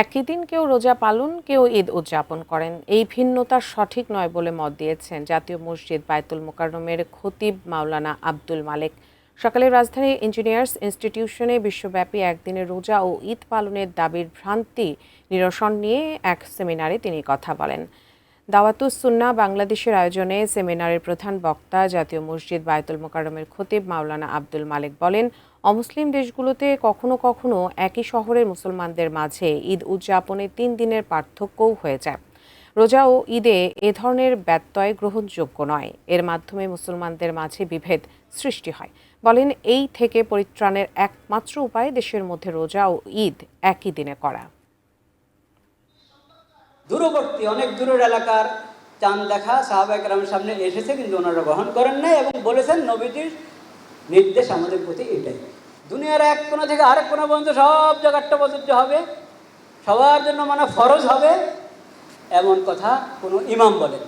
একই দিন কেউ রোজা পালন, কেউ ঈদ উদযাপন করেন। এই ভিন্নতা সঠিক নয় বলে মত দিয়েছেন জাতীয় মসজিদ বায়তুল মোকাররমের খতিব মাওলানা আব্দুল মালেক। সকালে রাজধানীর ইঞ্জিনিয়ার্স ইনস্টিটিউশনে বিশ্বব্যাপী একদিনের রোজা ও ঈদ পালনের দাবির ভ্রান্তি নিরসন নিয়ে এক সেমিনারে তিনি কথা বলেন। দাওয়াতুস সুন্নাহ বাংলাদেশের আয়োজনে সেমিনারের প্রধান বক্তা জাতীয় মসজিদ বায়তুল মোকাররমের খতিব মাওলানা আব্দুল মালেক বলেন, অমুসলিম দেশগুলোতে কখনো কখনো একই শহরের মুসলমানদের মাঝে ঈদ উদযাপনে 3 দিনের পার্থক্যও হয়ে যায়। রোজা ও ঈদে এ ধরনের ব্যত্যয় গ্রহণযোগ্য নয়। এর মাধ্যমে মুসলমানদের মাঝে বিভেদ সৃষ্টি হয়। বলেন, এই থেকে পরিত্রাণের একমাত্র উপায় দেশের মধ্যে রোজা ও ঈদ একই দিনে করা। দূরবর্তী অনেক দূরের এলাকার চাঁদ দেখা সাহাবায়ে কেরামের সামনে এসেছে, কিন্তু ওনারা গ্রহণ করেন নাই এবং বলেছেন নবীজির নির্দেশ আমাদের প্রতি এটাই। দুনিয়ার এক কোণা থেকে আরেক কোণা পর্যন্ত সব জায়গাটা প্রযোজ্য হবে, সবার জন্য মানা ফরজ হবে, এমন কথা কোনো ইমাম বলেন।